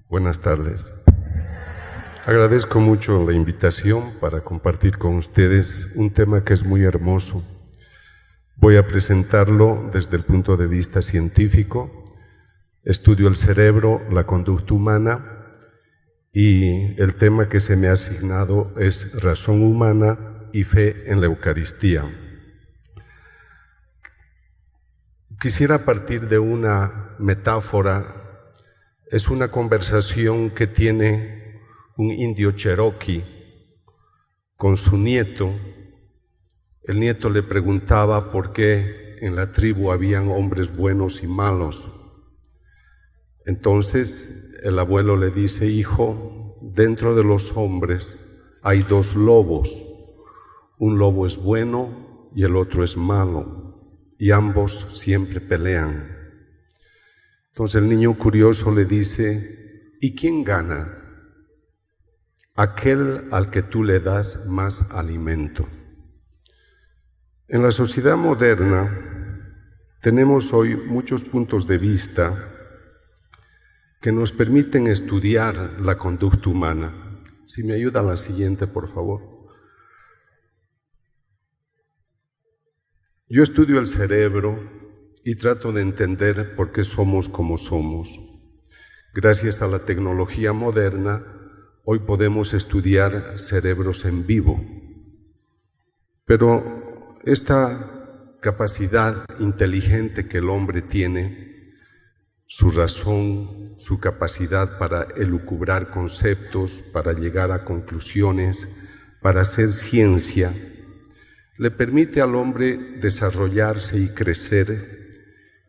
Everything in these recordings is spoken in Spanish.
Buenas tardes. Agradezco mucho la invitación para compartir con ustedes un tema que es muy hermoso. Voy a presentarlo desde el punto de vista científico. Estudio el cerebro, la conducta humana, y el tema que se me ha asignado es razón humana y fe en la Eucaristía. Quisiera partir de una metáfora. Es una conversación que tiene un indio cherokee con su nieto. El nieto le preguntaba por qué en la tribu habían hombres buenos y malos. Entonces el abuelo le dice: hijo, dentro de los hombres hay dos lobos. Un lobo es bueno y el otro es malo, y ambos siempre pelean. Entonces el niño curioso le dice: ¿y quién gana? Aquel al que tú le das más alimento. En la sociedad moderna tenemos hoy muchos puntos de vista que nos permiten estudiar la conducta humana. Si me ayuda la siguiente, por favor. Yo estudio el cerebro y trato de entender por qué somos como somos. Gracias a la tecnología moderna, hoy podemos estudiar cerebros en vivo. Pero esta capacidad inteligente que el hombre tiene, su razón, su capacidad para elucubrar conceptos, para llegar a conclusiones, para hacer ciencia, le permite al hombre desarrollarse y crecer.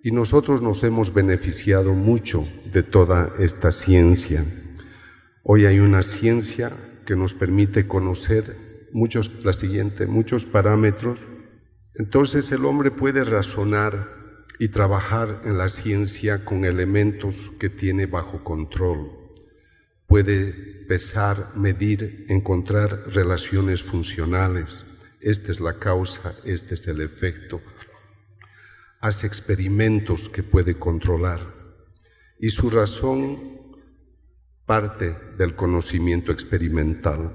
Y nosotros nos hemos beneficiado mucho de toda esta ciencia. Hoy hay una ciencia que nos permite conocer muchos parámetros. Entonces el hombre puede razonar y trabajar en la ciencia con elementos que tiene bajo control. Puede pesar, medir, encontrar relaciones funcionales. Esta es la causa, este es el efecto. Hace experimentos que puede controlar, y su razón parte del conocimiento experimental.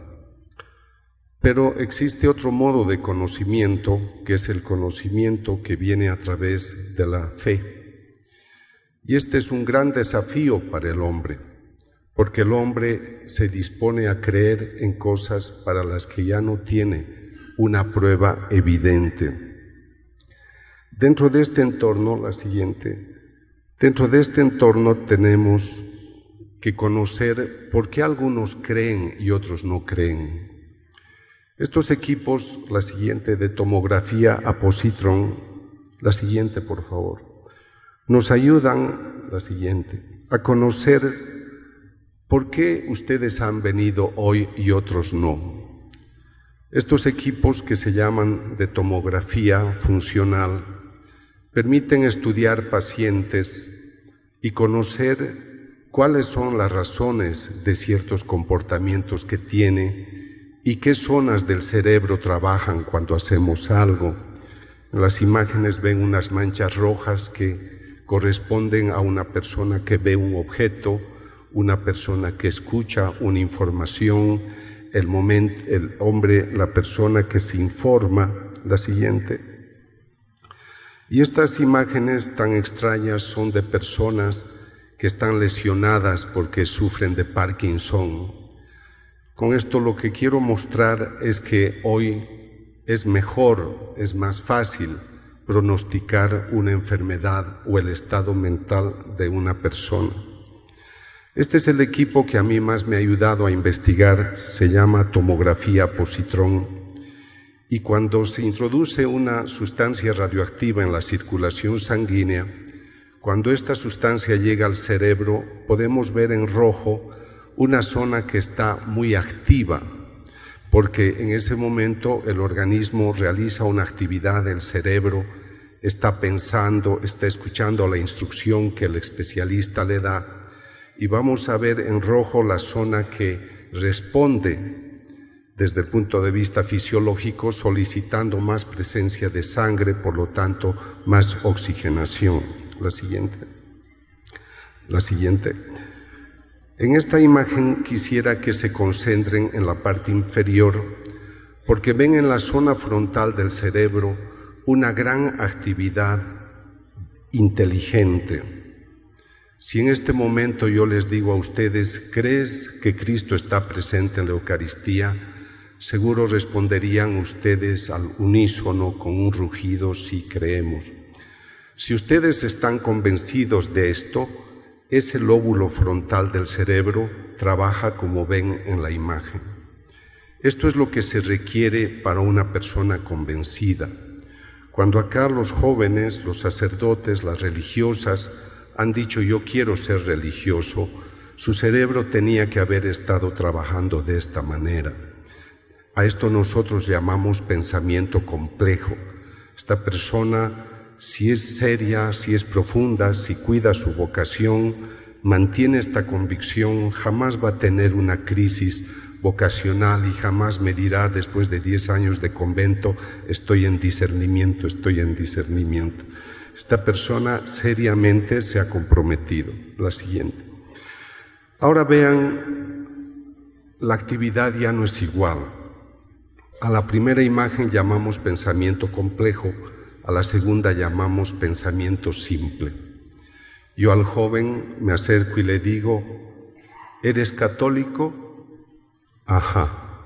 Pero existe otro modo de conocimiento, que es el conocimiento que viene a través de la fe. Y este es un gran desafío para el hombre, porque el hombre se dispone a creer en cosas para las que ya no tiene una prueba evidente. Dentro de este entorno, tenemos que conocer por qué algunos creen y otros no creen. Estos equipos, la siguiente de tomografía a positron, la siguiente por favor, nos ayudan, la siguiente, a conocer por qué ustedes han venido hoy y otros no. Estos equipos que se llaman de tomografía funcional permiten estudiar pacientes y conocer cuáles son las razones de ciertos comportamientos que tiene y qué zonas del cerebro trabajan cuando hacemos algo. En las imágenes ven unas manchas rojas que corresponden a una persona que ve un objeto, una persona que escucha una información, la persona que se informa, la siguiente. Y estas imágenes tan extrañas son de personas que están lesionadas porque sufren de Parkinson. Con esto lo que quiero mostrar es que hoy es mejor, es más fácil pronosticar una enfermedad o el estado mental de una persona. Este es el equipo que a mí más me ha ayudado a investigar, se llama tomografía positron. Y cuando se introduce una sustancia radioactiva en la circulación sanguínea, cuando esta sustancia llega al cerebro, podemos ver en rojo una zona que está muy activa, porque en ese momento el organismo realiza una actividad, el cerebro está pensando, está escuchando la instrucción que el especialista le da, y vamos a ver en rojo la zona que responde desde el punto de vista fisiológico, solicitando más presencia de sangre, por lo tanto, más oxigenación. La siguiente. En esta imagen quisiera que se concentren en la parte inferior, porque ven en la zona frontal del cerebro una gran actividad inteligente. Si en este momento yo les digo a ustedes, ¿crees que Cristo está presente en la Eucaristía? Seguro responderían ustedes al unísono con un rugido, sí creemos. Si ustedes están convencidos de esto, ese lóbulo frontal del cerebro trabaja como ven en la imagen. Esto es lo que se requiere para una persona convencida. Cuando acá los jóvenes, los sacerdotes, las religiosas han dicho yo quiero ser religioso, su cerebro tenía que haber estado trabajando de esta manera. A esto nosotros llamamos pensamiento complejo. Esta persona, si es seria, si es profunda, si cuida su vocación, mantiene esta convicción, jamás va a tener una crisis vocacional y jamás me dirá después de 10 años de convento, estoy en discernimiento, estoy en discernimiento. Esta persona seriamente se ha comprometido. La siguiente. Ahora vean, la actividad ya no es igual. A la primera imagen llamamos pensamiento complejo, a la segunda llamamos pensamiento simple. Yo al joven me acerco y le digo, ¿eres católico? Ajá.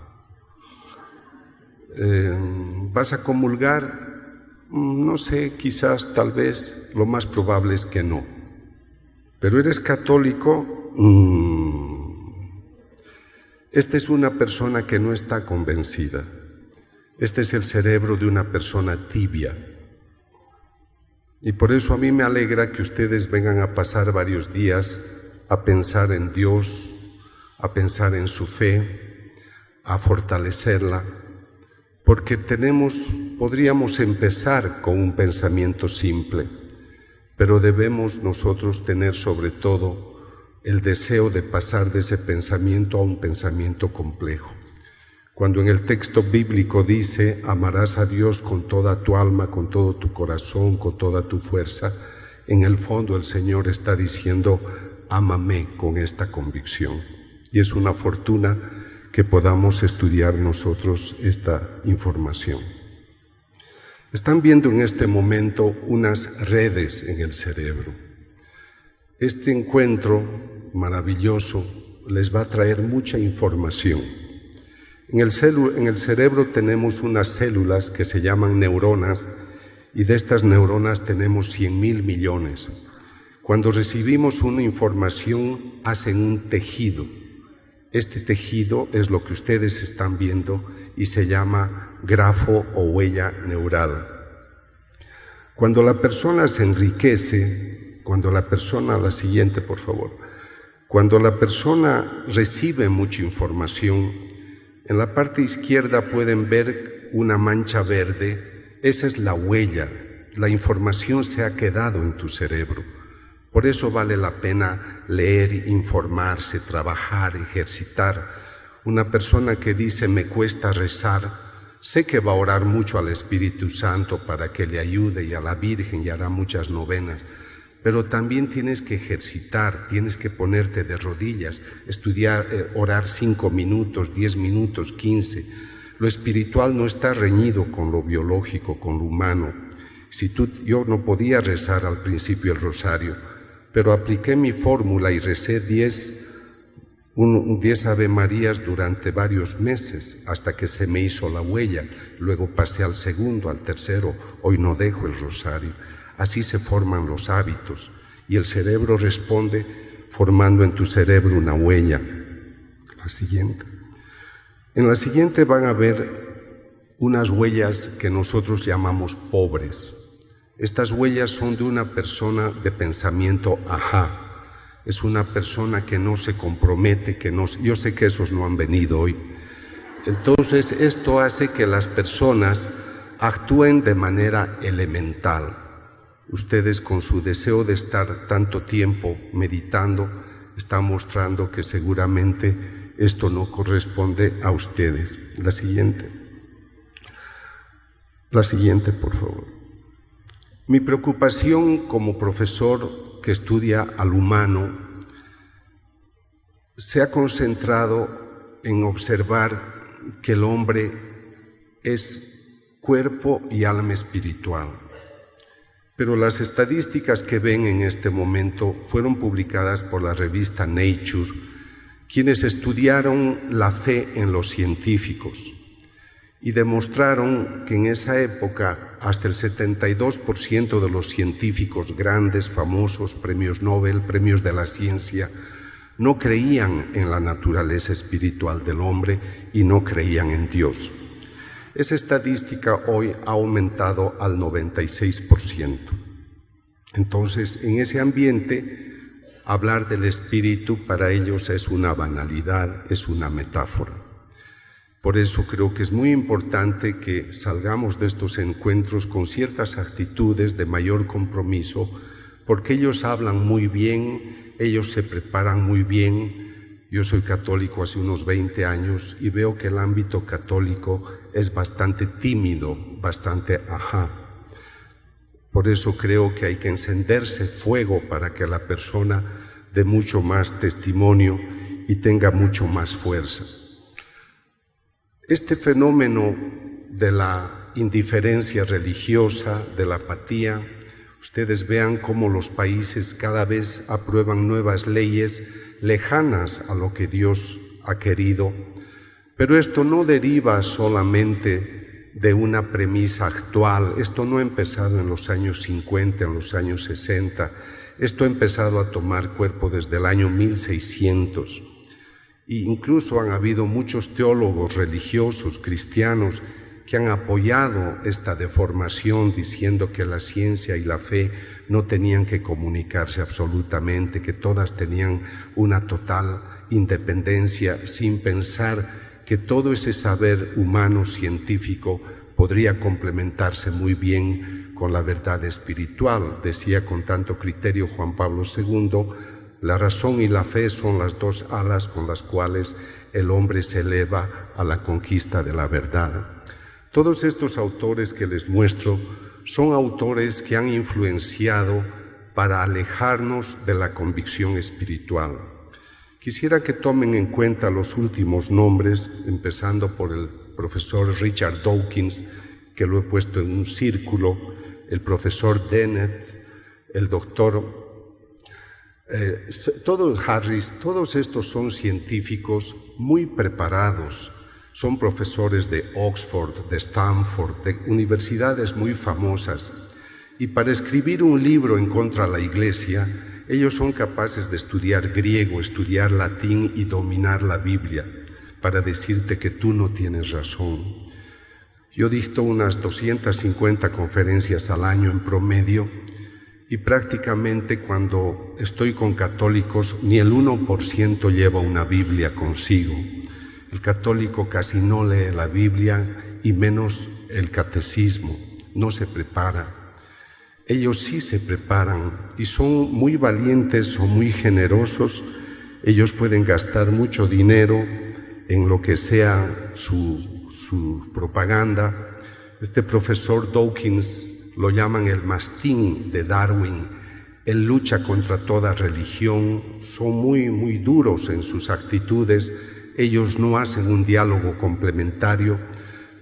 ¿Vas a comulgar? No sé, quizás, tal vez, lo más probable es que no. ¿Pero eres católico? Esta es una persona que no está convencida. Este es el cerebro de una persona tibia. Y por eso a mí me alegra que ustedes vengan a pasar varios días a pensar en Dios, a pensar en su fe, a fortalecerla, porque podríamos empezar con un pensamiento simple, pero debemos nosotros tener sobre todo el deseo de pasar de ese pensamiento a un pensamiento complejo. Cuando en el texto bíblico dice, amarás a Dios con toda tu alma, con todo tu corazón, con toda tu fuerza, en el fondo el Señor está diciendo, ámame con esta convicción. Y es una fortuna que podamos estudiar nosotros esta información. Están viendo en este momento unas redes en el cerebro. Este encuentro maravilloso les va a traer mucha información. En el cerebro tenemos unas células que se llaman neuronas y de estas neuronas tenemos 100.000 millones. Cuando recibimos una información hacen un tejido. Este tejido es lo que ustedes están viendo y se llama grafo o huella neural. Cuando la persona se enriquece, la siguiente por favor, cuando la persona recibe mucha información, en la parte izquierda pueden ver una mancha verde, esa es la huella, la información se ha quedado en tu cerebro. Por eso vale la pena leer, informarse, trabajar, ejercitar. Una persona que dice me cuesta rezar, sé que va a orar mucho al Espíritu Santo para que le ayude y a la Virgen y hará muchas novenas, pero también tienes que ejercitar, tienes que ponerte de rodillas, estudiar, orar 5 minutos, 10 minutos, 15. Lo espiritual no está reñido con lo biológico, con lo humano. Yo no podía rezar al principio el rosario, pero apliqué mi fórmula y recé 10 Ave Marías durante varios meses, hasta que se me hizo la huella. Luego pasé al segundo, al tercero, hoy no dejo el rosario. Así se forman los hábitos y el cerebro responde formando en tu cerebro una huella. La siguiente. En la siguiente van a ver unas huellas que nosotros llamamos pobres. Estas huellas son de una persona de pensamiento ajá. Es una persona que no se compromete, yo sé que esos no han venido hoy. Entonces esto hace que las personas actúen de manera elemental. Ustedes con su deseo de estar tanto tiempo meditando están mostrando que seguramente esto no corresponde a ustedes. La siguiente, por favor. Mi preocupación como profesor que estudia al humano se ha concentrado en observar que el hombre es cuerpo y alma espiritual. Pero las estadísticas que ven en este momento fueron publicadas por la revista Nature, quienes estudiaron la fe en los científicos y demostraron que en esa época hasta el 72% de los científicos grandes, famosos, premios Nobel, premios de la ciencia, no creían en la naturaleza espiritual del hombre y no creían en Dios. Esa estadística hoy ha aumentado al 96%. Entonces, en ese ambiente, hablar del espíritu para ellos es una banalidad, es una metáfora. Por eso creo que es muy importante que salgamos de estos encuentros con ciertas actitudes de mayor compromiso, porque ellos hablan muy bien, ellos se preparan muy bien. Yo soy católico hace unos 20 años y veo que el ámbito católico es bastante tímido, bastante ajá. Por eso creo que hay que encenderse fuego para que la persona dé mucho más testimonio y tenga mucho más fuerza. Este fenómeno de la indiferencia religiosa, de la apatía, ustedes vean cómo los países cada vez aprueban nuevas leyes lejanas a lo que Dios ha querido, pero esto no deriva solamente de una premisa actual, esto no ha empezado en los años 50, en los años 60, esto ha empezado a tomar cuerpo desde el año 1600. E incluso han habido muchos teólogos religiosos, cristianos, que han apoyado esta deformación diciendo que la ciencia y la fe no tenían que comunicarse absolutamente, que todas tenían una total independencia, sin pensar que todo ese saber humano científico podría complementarse muy bien con la verdad espiritual. Decía con tanto criterio Juan Pablo II, la razón y la fe son las dos alas con las cuales el hombre se eleva a la conquista de la verdad. Todos estos autores que les muestro son autores que han influenciado para alejarnos de la convicción espiritual. Quisiera que tomen en cuenta los últimos nombres, empezando por el profesor Richard Dawkins, que lo he puesto en un círculo, el profesor Dennett, el doctor Harris. Todos estos son científicos muy preparados. Son profesores de Oxford, de Stanford, de universidades muy famosas. Y para escribir un libro en contra de la Iglesia, ellos son capaces de estudiar griego, estudiar latín y dominar la Biblia para decirte que tú no tienes razón. Yo dicto unas 250 conferencias al año en promedio y prácticamente cuando estoy con católicos ni el 1% lleva una Biblia consigo. El católico casi no lee la Biblia y menos el catecismo, no se prepara. Ellos sí se preparan y son muy valientes o muy generosos. Ellos pueden gastar mucho dinero en lo que sea su propaganda. Este profesor Dawkins lo llaman el mastín de Darwin. Él lucha contra toda religión, son muy duros en sus actitudes. Ellos no hacen un diálogo complementario,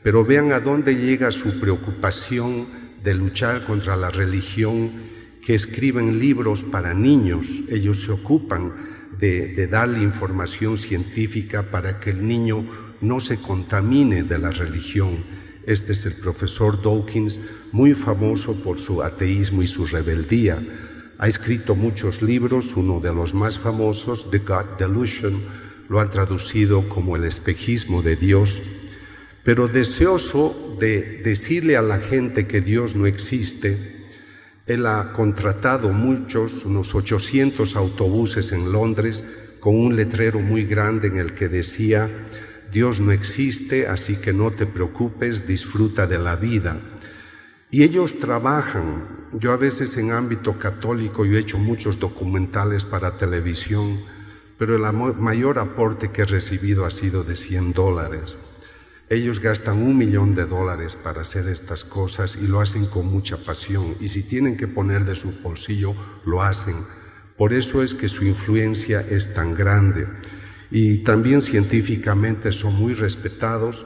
pero vean a dónde llega su preocupación de luchar contra la religión, que escriben libros para niños. Ellos se ocupan de darle información científica para que el niño no se contamine de la religión. Este es el profesor Dawkins, muy famoso por su ateísmo y su rebeldía. Ha escrito muchos libros, uno de los más famosos, The God Delusion, lo han traducido como el espejismo de Dios, pero deseoso de decirle a la gente que Dios no existe, él ha contratado unos 800 autobuses en Londres con un letrero muy grande en el que decía: Dios no existe, así que no te preocupes, disfruta de la vida. Y ellos trabajan. Yo a veces en ámbito católico, yo he hecho muchos documentales para televisión, pero el mayor aporte que he recibido ha sido de $100. Ellos gastan $1 millón para hacer estas cosas y lo hacen con mucha pasión. Y si tienen que poner de su bolsillo, lo hacen. Por eso es que su influencia es tan grande. y también científicamente son muy respetados,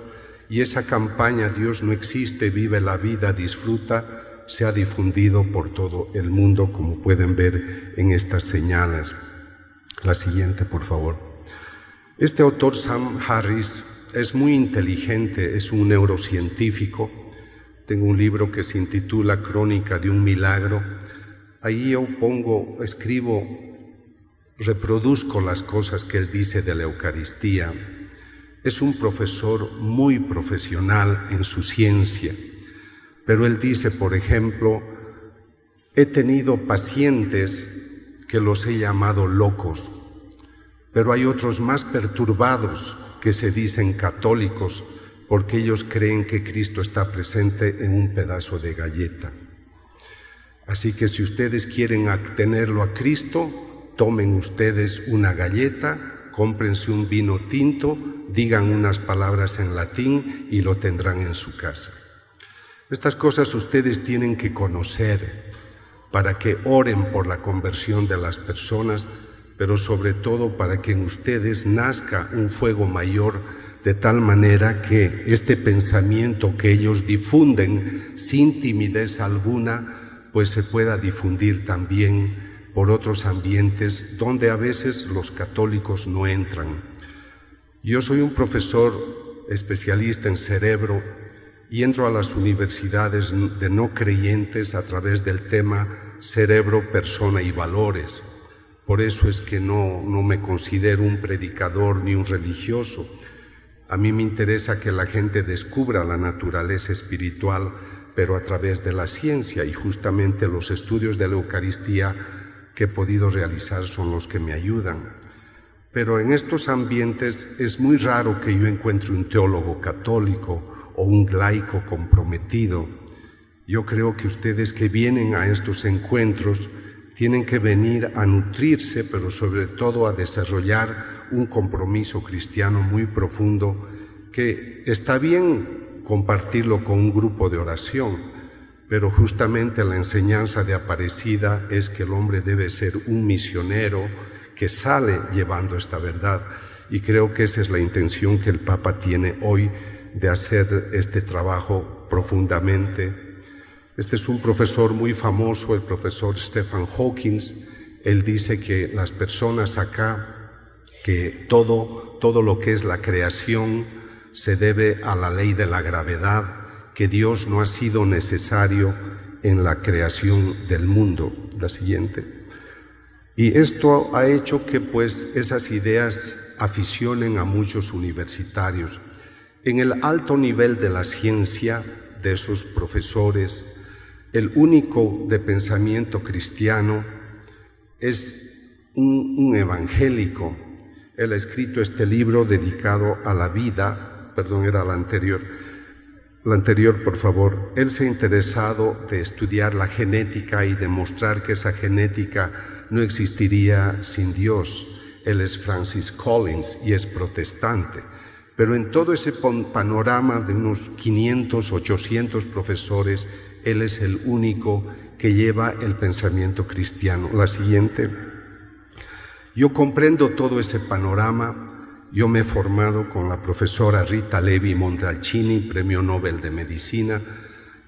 y esa campaña Dios no existe, vive la vida, disfruta, se ha difundido por todo el mundo, como pueden ver en estas señales. La siguiente, por favor. Este autor, Sam Harris, es muy inteligente, es un neurocientífico. Tengo un libro que se intitula Crónica de un milagro. Ahí yo escribo, reproduzco las cosas que él dice de la Eucaristía. Es un profesor muy profesional en su ciencia, pero él dice, por ejemplo, he tenido pacientes que los he llamado locos, pero hay otros más perturbados que se dicen católicos porque ellos creen que Cristo está presente en un pedazo de galleta. Así que si ustedes quieren tenerlo a Cristo, tomen ustedes una galleta, cómprense un vino tinto, digan unas palabras en latín y lo tendrán en su casa. Estas cosas ustedes tienen que conocer para que oren por la conversión de las personas, pero sobre todo para que en ustedes nazca un fuego mayor, de tal manera que este pensamiento que ellos difunden sin timidez alguna, pues se pueda difundir también por otros ambientes donde a veces los católicos no entran. Yo soy un profesor especialista en cerebro y entro a las universidades de no creyentes a través del tema cerebro, persona y valores. Por eso es que no me considero un predicador ni un religioso. A mí me interesa que la gente descubra la naturaleza espiritual, pero a través de la ciencia, y justamente los estudios de la Eucaristía que he podido realizar son los que me ayudan. Pero en estos ambientes es muy raro que yo encuentre un teólogo católico o un laico comprometido. Yo creo que ustedes que vienen a estos encuentros tienen que venir a nutrirse, pero sobre todo a desarrollar un compromiso cristiano muy profundo, que está bien compartirlo con un grupo de oración, pero justamente la enseñanza de Aparecida es que el hombre debe ser un misionero que sale llevando esta verdad, y creo que esa es la intención que el Papa tiene hoy de hacer este trabajo profundamente. Este es un profesor muy famoso, el profesor Stephen Hawking. Él dice que las personas acá, que todo lo que es la creación se debe a la ley de la gravedad, que Dios no ha sido necesario en la creación del mundo. La siguiente. Y esto ha hecho que pues esas ideas aficionen a muchos universitarios. En el alto nivel de la ciencia de esos profesores, el único de pensamiento cristiano es un evangélico. Él ha escrito este libro dedicado a la vida, era la anterior, por favor. Él se ha interesado de estudiar la genética y demostrar que esa genética no existiría sin Dios. Él es Francis Collins y es protestante. Pero en todo ese panorama de unos 500, 800 profesores, él es el único que lleva el pensamiento cristiano. La siguiente. Yo comprendo todo ese panorama. Yo me he formado con la profesora Rita Levi Montalcini, Premio Nobel de Medicina,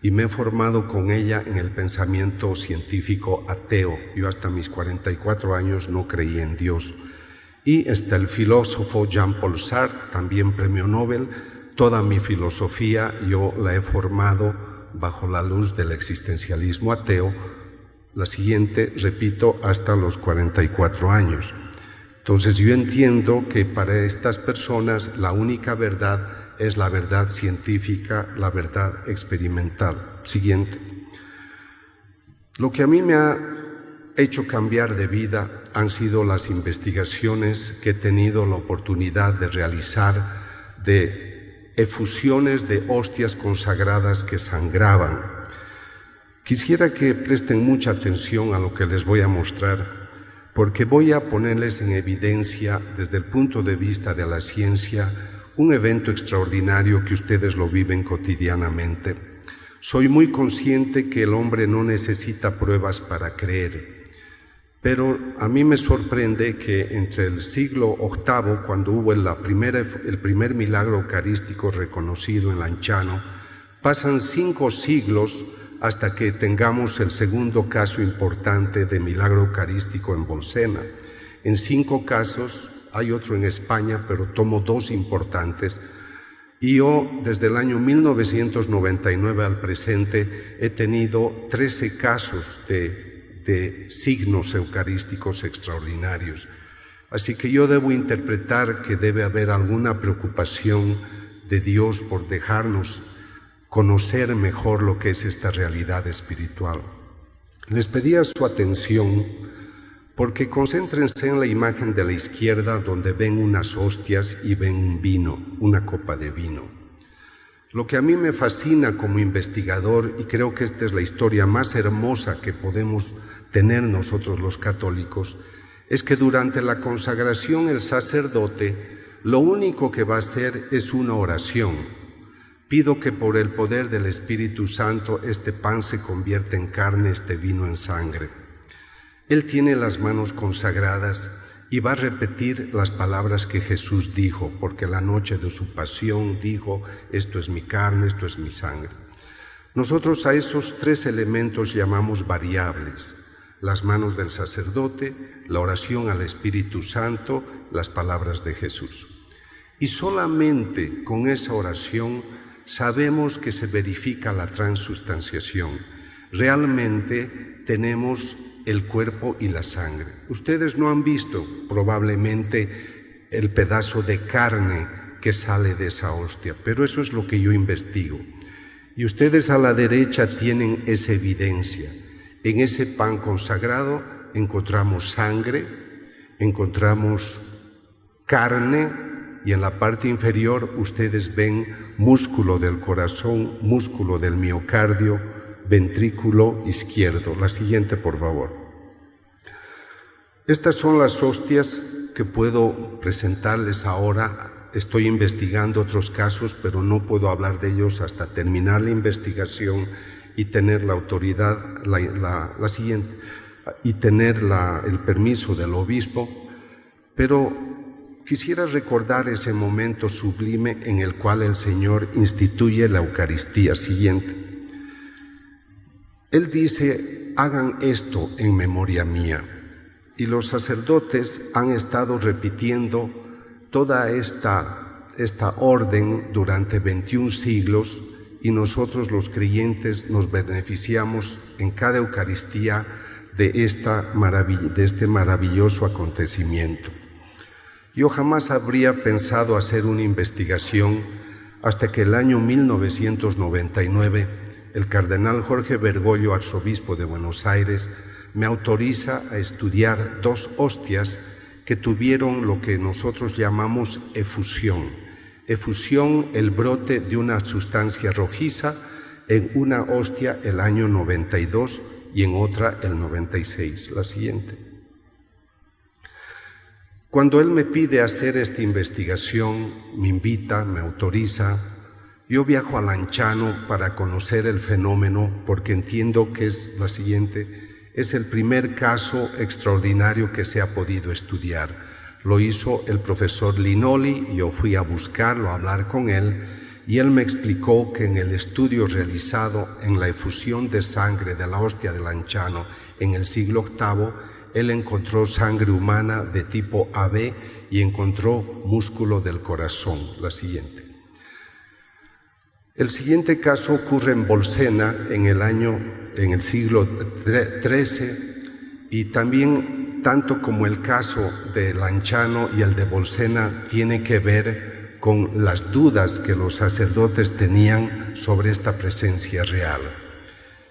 y me he formado con ella en el pensamiento científico ateo. Yo hasta mis 44 años no creí en Dios. Y está el filósofo Jean-Paul Sartre, también Premio Nobel. Toda mi filosofía yo la he formado bajo la luz del existencialismo ateo. La siguiente, repito, hasta los 44 años. Entonces yo entiendo que para estas personas la única verdad es la verdad científica, la verdad experimental. Siguiente. Lo que a mí me ha hecho cambiar de vida han sido las investigaciones que he tenido la oportunidad de realizar de efusiones de hostias consagradas que sangraban. Quisiera que presten mucha atención a lo que les voy a mostrar, porque voy a ponerles en evidencia desde el punto de vista de la ciencia un evento extraordinario que ustedes lo viven cotidianamente. Soy muy consciente que el hombre no necesita pruebas para creer. Pero a mí me sorprende que entre el siglo VIII, cuando hubo el primer milagro eucarístico reconocido en Lanciano, pasan 5 siglos hasta que tengamos el segundo caso importante de milagro eucarístico en Bolsena. En 5 casos, hay otro en España, pero tomo 2 importantes. Y yo, desde el año 1999 al presente, he tenido 13 casos de signos eucarísticos extraordinarios. Así que yo debo interpretar que debe haber alguna preocupación de Dios por dejarnos conocer mejor lo que es esta realidad espiritual. Les pedía su atención porque concéntrense en la imagen de la izquierda, donde ven unas hostias y ven un vino, una copa de vino. Lo que a mí me fascina como investigador, y creo que esta es la historia más hermosa que podemos tener nosotros los católicos, es que durante la consagración el sacerdote lo único que va a hacer es una oración. Pido que por el poder del Espíritu Santo este pan se convierta en carne, este vino en sangre. Él tiene las manos consagradas y va a repetir las palabras que Jesús dijo, porque la noche de su pasión dijo: esto es mi carne, esto es mi sangre. Nosotros a esos 3 elementos llamamos variables: las manos del sacerdote, la oración al Espíritu Santo, las palabras de Jesús. Y solamente con esa oración sabemos que se verifica la transustanciación. Realmente tenemos el cuerpo y la sangre. Ustedes no han visto probablemente el pedazo de carne que sale de esa hostia, pero eso es lo que yo investigo. Y ustedes a la derecha tienen esa evidencia. En ese pan consagrado encontramos sangre, encontramos carne, y en la parte inferior ustedes ven músculo del corazón, músculo del miocardio, ventrículo izquierdo. La siguiente, por favor. Estas son las hostias que puedo presentarles ahora. Estoy investigando otros casos, pero no puedo hablar de ellos hasta terminar la investigación y tener la autoridad, la siguiente, y tener el permiso del obispo. Pero quisiera recordar ese momento sublime en el cual el Señor instituye la Eucaristía. Siguiente. Él dice: hagan esto en memoria mía. Y los sacerdotes han estado repitiendo toda esta orden durante 21 siglos, y nosotros los creyentes nos beneficiamos en cada Eucaristía de este maravilloso acontecimiento. Yo jamás habría pensado hacer una investigación hasta que el año 1999 el cardenal Jorge Bergoglio, arzobispo de Buenos Aires, me autoriza a estudiar 2 hostias que tuvieron lo que nosotros llamamos efusión. Efusión, el brote de una sustancia rojiza, en una hostia el año 92 y en otra el 96. La siguiente. Cuando él me pide hacer esta investigación, me invita, me autoriza, yo viajo a Lanciano para conocer el fenómeno, porque entiendo que es la siguiente. Es el primer caso extraordinario que se ha podido estudiar. Lo hizo el profesor Linoli, yo fui a buscarlo, a hablar con él, y él me explicó que en el estudio realizado en la efusión de sangre de la hostia de Lanciano en el siglo VIII, él encontró sangre humana de tipo AB y encontró músculo del corazón. La siguiente. El siguiente caso ocurre en Bolsena en el siglo XIII, y también, tanto como el caso de Lanciano y el de Bolsena, tiene que ver con las dudas que los sacerdotes tenían sobre esta presencia real.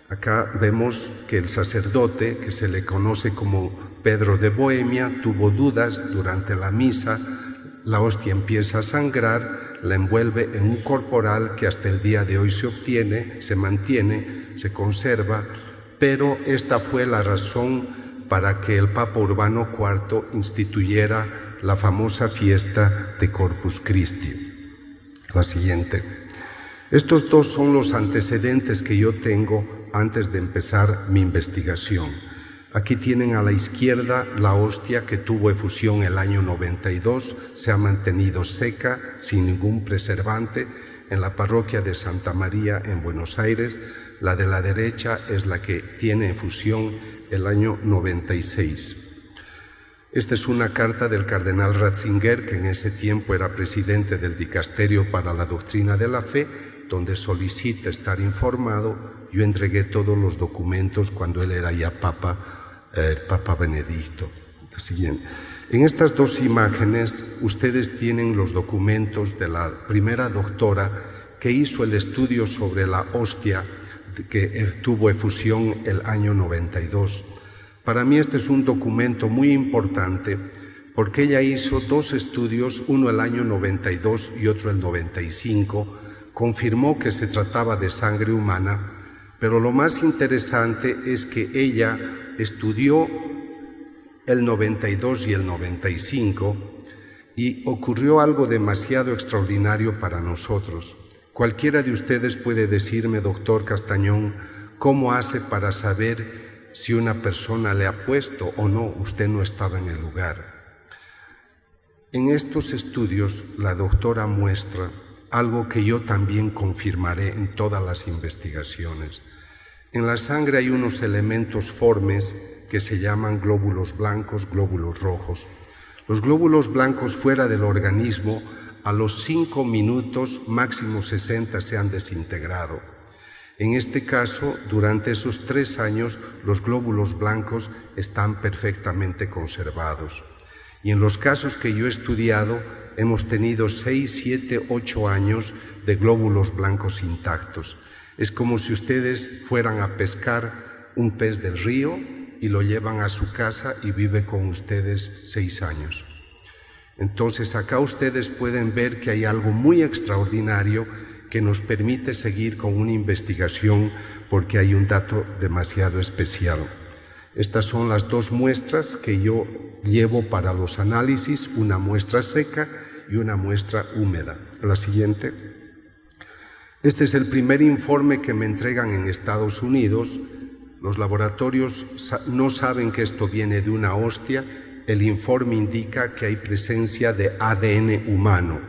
Acá vemos que el sacerdote, que se le conoce como Pedro de Bohemia, tuvo dudas durante la misa. La hostia empieza a sangrar, la envuelve en un corporal que hasta el día de hoy se obtiene, se mantiene, se conserva, pero esta fue la razón para que el Papa Urbano IV instituyera la famosa fiesta de Corpus Christi. La siguiente. Estos 2 son los antecedentes que yo tengo antes de empezar mi investigación. Aquí tienen a la izquierda la hostia que tuvo efusión el año 92, se ha mantenido seca, sin ningún preservante, en la parroquia de Santa María en Buenos Aires. La de la derecha es la que tiene efusión el año 96. Esta es una carta del cardenal Ratzinger, que en ese tiempo era presidente del Dicasterio para la Doctrina de la Fe, donde solicita estar informado. Yo entregué todos los documentos cuando él era ya Papa, Papa Benedicto. La siguiente. En estas dos imágenes ustedes tienen los documentos de la primera doctora que hizo el estudio sobre la hostia que tuvo efusión el año 92. Para mí este es un documento muy importante porque ella hizo dos estudios, uno el año 92 y otro el 95, confirmó que se trataba de sangre humana, pero lo más interesante es que ella estudió el 92 y el 95 y ocurrió algo demasiado extraordinario para nosotros. Cualquiera de ustedes puede decirme, doctor Castañón, cómo hace para saber si una persona le ha puesto o no, usted no estaba en el lugar. En estos estudios la doctora muestra algo que yo también confirmaré en todas las investigaciones. En la sangre hay unos elementos formes que se llaman glóbulos blancos, glóbulos rojos. Los glóbulos blancos fuera del organismo a los 5 minutos, máximo 60, se han desintegrado. En este caso, durante esos 3 años, los glóbulos blancos están perfectamente conservados. Y en los casos que yo he estudiado, hemos tenido 6, 7, 8 años de glóbulos blancos intactos. Es como si ustedes fueran a pescar un pez del río y lo llevan a su casa y vive con ustedes 6 años. Entonces acá ustedes pueden ver que hay algo muy extraordinario que nos permite seguir con una investigación porque hay un dato demasiado especial. Estas son las dos muestras que yo llevo para los análisis, una muestra seca y una muestra húmeda. La siguiente. Este es el primer informe que me entregan en Estados Unidos. Los laboratorios no saben que esto viene de una hostia. El informe indica que hay presencia de ADN humano.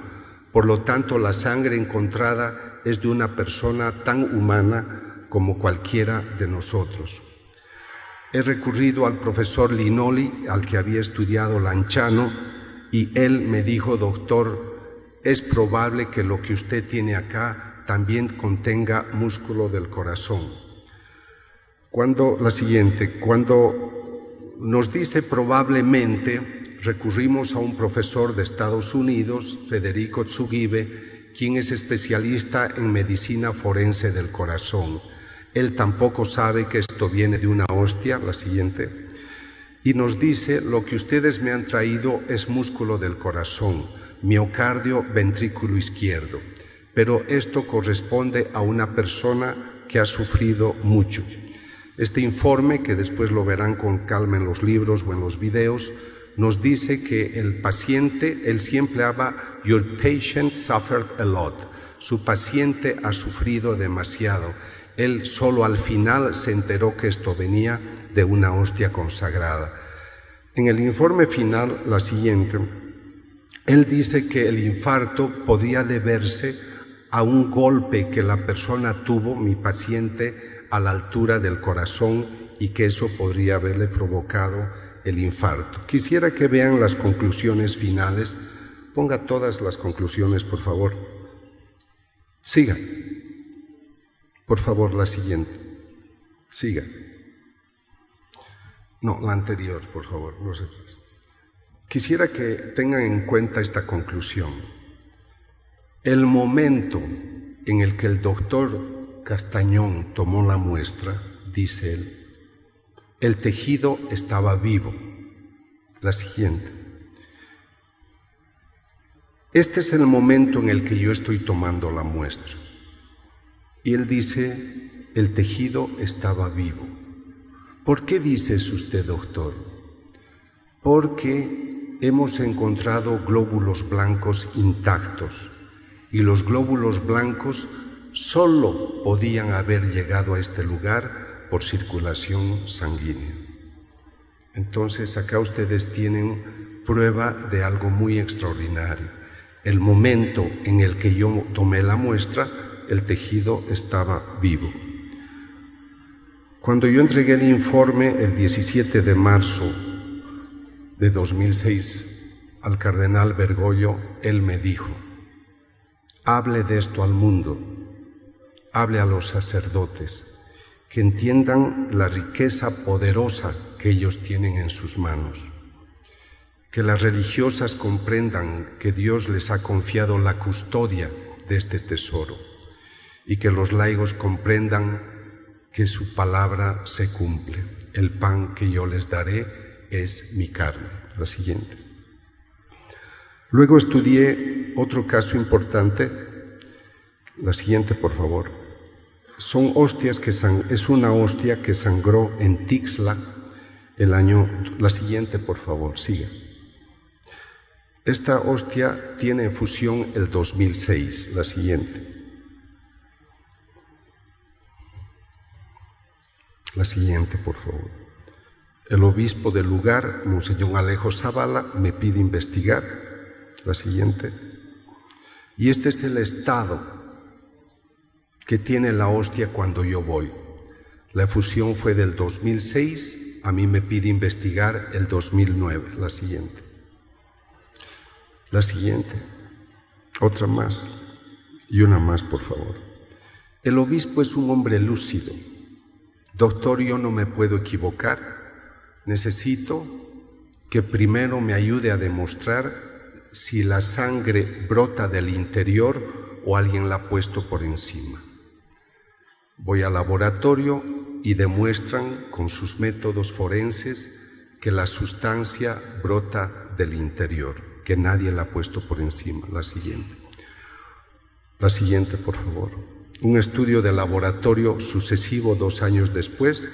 Por lo tanto, la sangre encontrada es de una persona tan humana como cualquiera de nosotros. He recurrido al profesor Linoli, al que había estudiado Lanciano, y él me dijo, doctor, es probable que lo que usted tiene acá también contenga músculo del corazón. Cuando nos dice probablemente, recurrimos a un profesor de Estados Unidos, Federico Tsugibe, quien es especialista en medicina forense del corazón. Él tampoco sabe que esto viene de una hostia, la siguiente, y nos dice, lo que ustedes me han traído es músculo del corazón, miocardio, ventrículo izquierdo, pero esto corresponde a una persona que ha sufrido mucho. Este informe, que después lo verán con calma en los libros o en los videos, nos dice que el paciente, él siempre habla, your patient suffered a lot, su paciente ha sufrido demasiado. Él solo al final se enteró que esto venía de una hostia consagrada. En el informe final, la siguiente, él dice que el infarto podía deberse a un golpe que la persona tuvo, mi paciente, a la altura del corazón y que eso podría haberle provocado el infarto. Quisiera que vean las conclusiones finales. Ponga todas las conclusiones, por favor. Siga. Por favor, la siguiente. Siga. No, la anterior, por favor. No sé. Quisiera que tengan en cuenta esta conclusión. El momento en el que el doctor Castañón tomó la muestra, dice él, el tejido estaba vivo. La siguiente. Este es el momento en el que yo estoy tomando la muestra. Y él dice, el tejido estaba vivo. ¿Por qué dice eso usted, doctor? Porque hemos encontrado glóbulos blancos intactos y los glóbulos blancos solo podían haber llegado a este lugar por circulación sanguínea. Entonces acá ustedes tienen prueba de algo muy extraordinario. El momento en el que yo tomé la muestra, el tejido estaba vivo. Cuando yo entregué el informe el 17 de marzo de 2006 al cardenal Bergoglio, él me dijo: hable de esto al mundo, hable a los sacerdotes, que entiendan la riqueza poderosa que ellos tienen en sus manos, que las religiosas comprendan que Dios les ha confiado la custodia de este tesoro y que los laicos comprendan que su palabra se cumple. El pan que yo les daré es mi carne. La siguiente. Luego estudié otro caso importante. La siguiente, por favor. Son hostias es una hostia que sangró en Tixla el año... La siguiente, por favor, sigue. Esta hostia tiene efusión el 2006. La siguiente. La siguiente, por favor. El obispo del lugar, Monseñor Alejo Zavala, me pide investigar. La siguiente. Y este es el estado que tiene la hostia cuando yo voy. La efusión fue del 2006, a mí me pide investigar el 2009. La siguiente. La siguiente. Otra más. Y una más, por favor. El obispo es un hombre lúcido. Doctor, yo no me puedo equivocar. Necesito que primero me ayude a demostrar si la sangre brota del interior o alguien la ha puesto por encima. Voy al laboratorio y demuestran con sus métodos forenses que la sustancia brota del interior, que nadie la ha puesto por encima. La siguiente. La siguiente, por favor. Un estudio de laboratorio sucesivo 2 años después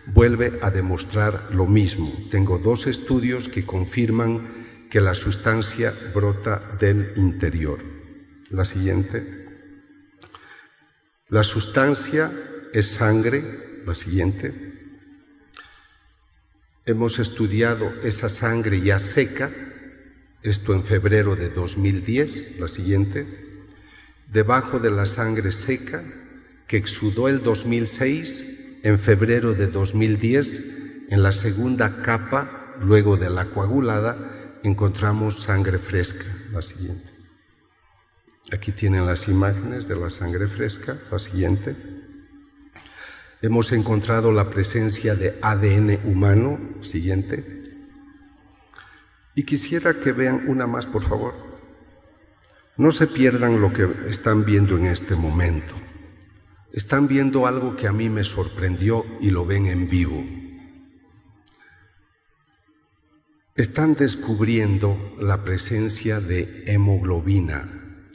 vuelve a demostrar lo mismo. Tengo 2 estudios que confirman que la sustancia brota del interior. La siguiente. La sustancia es sangre. La siguiente. Hemos estudiado esa sangre ya seca, esto en febrero de 2010. La siguiente. Debajo de la sangre seca que exudó el 2006, en febrero de 2010, en la segunda capa, luego de la coagulada, encontramos sangre fresca. La siguiente. Aquí tienen las imágenes de la sangre fresca. La siguiente. Hemos encontrado la presencia de ADN humano. Siguiente. Y quisiera que vean una más, por favor. No se pierdan lo que están viendo en este momento. Están viendo algo que a mí me sorprendió y lo ven en vivo. Están descubriendo la presencia de hemoglobina,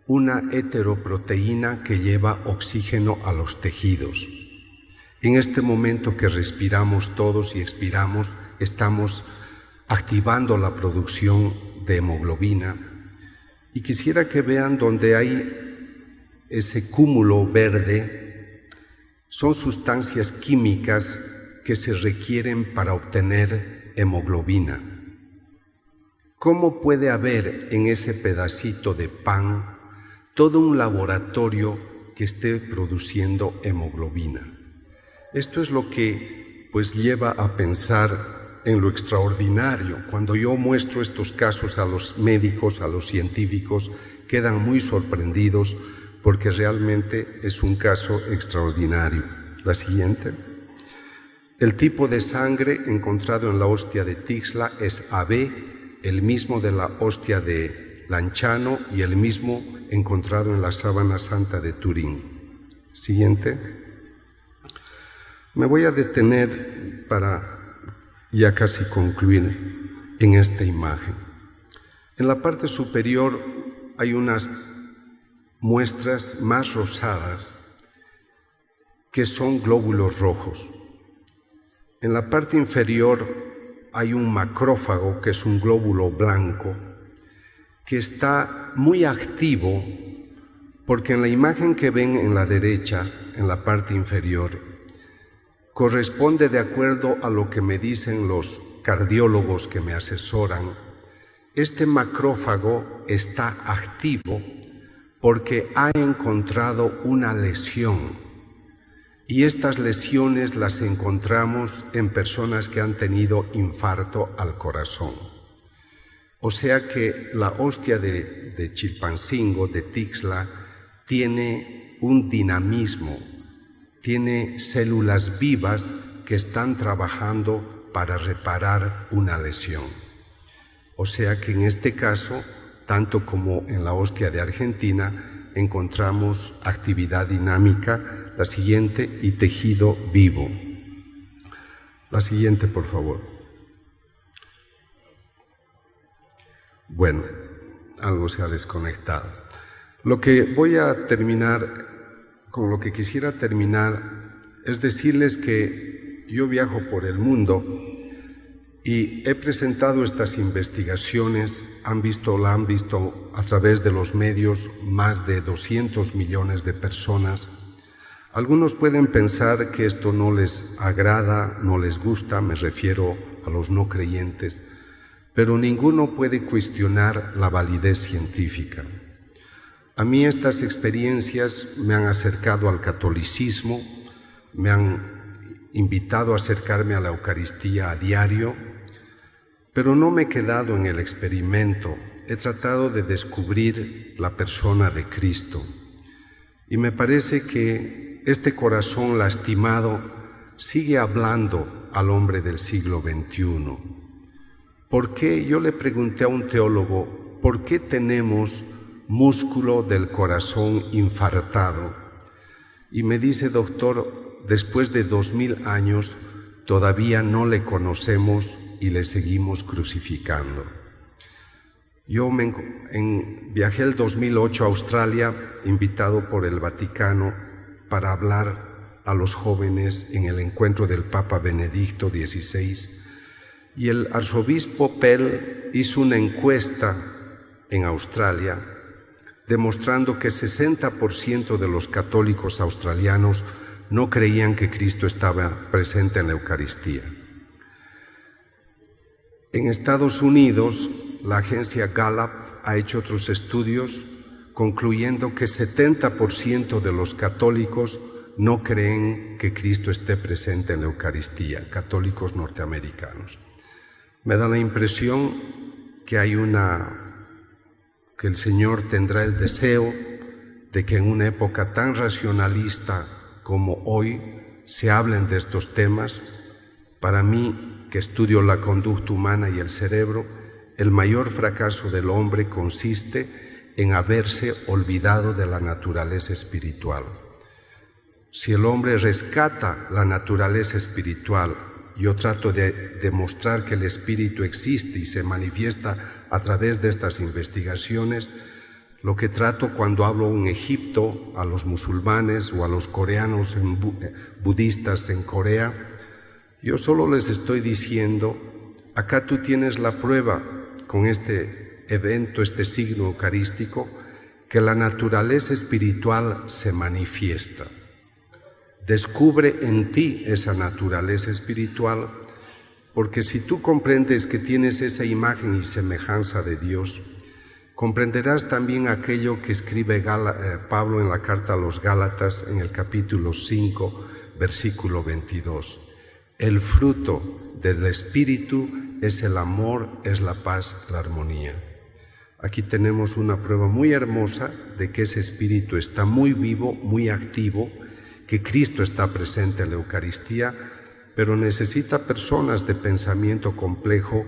una heteroproteína que lleva oxígeno a los tejidos. En este momento que respiramos todos y expiramos, estamos activando la producción de hemoglobina. Y quisiera que vean donde hay ese cúmulo verde, son sustancias químicas que se requieren para obtener hemoglobina. ¿Cómo puede haber en ese pedacito de pan todo un laboratorio que esté produciendo hemoglobina? Esto es lo que pues lleva a pensar en lo extraordinario. Cuando yo muestro estos casos a los médicos, a los científicos, quedan muy sorprendidos porque realmente es un caso extraordinario. La siguiente. El tipo de sangre encontrado en la hostia de Tixla es AB, el mismo de la hostia de Lanciano y el mismo encontrado en la Sábana Santa de Turín. Siguiente. Me voy a detener para ya casi concluir en esta imagen. En la parte superior hay unas muestras más rosadas que son glóbulos rojos. En la parte inferior hay un macrófago que es un glóbulo blanco que está muy activo porque en la imagen que ven en la derecha, en la parte inferior, corresponde de acuerdo a lo que me dicen los cardiólogos que me asesoran, este macrófago está activo porque ha encontrado una lesión, y estas lesiones las encontramos en personas que han tenido infarto al corazón. O sea que la hostia de Chilpancingo, de Tixla, tiene un dinamismo, tiene células vivas que están trabajando para reparar una lesión. O sea que en este caso, tanto como en la hostia de Argentina, encontramos actividad dinámica, la siguiente, y tejido vivo. La siguiente, por favor. Bueno, algo se ha desconectado. Lo que voy a terminar, con lo que quisiera terminar, es decirles que yo viajo por el mundo y he presentado estas investigaciones, la han visto a través de los medios más de 200 millones de personas. Algunos pueden pensar que esto no les agrada, no les gusta, me refiero a los no creyentes, pero ninguno puede cuestionar la validez científica. A mí estas experiencias me han acercado al catolicismo, me han invitado a acercarme a la Eucaristía a diario, pero no me he quedado en el experimento, he tratado de descubrir la persona de Cristo. Y me parece que este corazón lastimado sigue hablando al hombre del siglo XXI. ¿Por qué? Yo le pregunté a un teólogo, ¿por qué tenemos músculo del corazón infartado? Y me dice, doctor, después de 2000 años todavía no le conocemos y le seguimos crucificando. Yo viajé el 2008 a Australia, invitado por el Vaticano para hablar a los jóvenes en el encuentro del Papa Benedicto XVI, y el arzobispo Pell hizo una encuesta en Australia demostrando que 60% de los católicos australianos no creían que Cristo estaba presente en la Eucaristía. En Estados Unidos, la agencia Gallup ha hecho otros estudios concluyendo que 70% de los católicos no creen que Cristo esté presente en la Eucaristía, católicos norteamericanos. Me da la impresión que que el Señor tendrá el deseo de que en una época tan racionalista como hoy se hablen de estos temas. Para mí, que estudio la conducta humana y el cerebro, el mayor fracaso del hombre consiste en haberse olvidado de la naturaleza espiritual. Si el hombre rescata la naturaleza espiritual, yo trato de demostrar que el espíritu existe y se manifiesta a través de estas investigaciones. Lo que trato cuando hablo en Egipto a los musulmanes o a los coreanos budistas en Corea, yo solo les estoy diciendo, acá tú tienes la prueba con este evento, este signo eucarístico, que la naturaleza espiritual se manifiesta. Descubre en ti esa naturaleza espiritual, porque si tú comprendes que tienes esa imagen y semejanza de Dios, comprenderás también aquello que escribe Pablo en la carta a los Gálatas en el capítulo 5, versículo 22. El fruto del Espíritu es el amor, es la paz, la armonía. Aquí tenemos una prueba muy hermosa de que ese Espíritu está muy vivo, muy activo, que Cristo está presente en la Eucaristía, pero necesita personas de pensamiento complejo,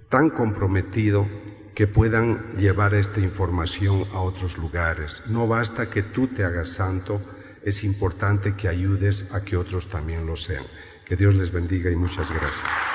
tan comprometido, que puedan llevar esta información a otros lugares. No basta que tú te hagas santo, es importante que ayudes a que otros también lo sean. Que Dios les bendiga y muchas gracias.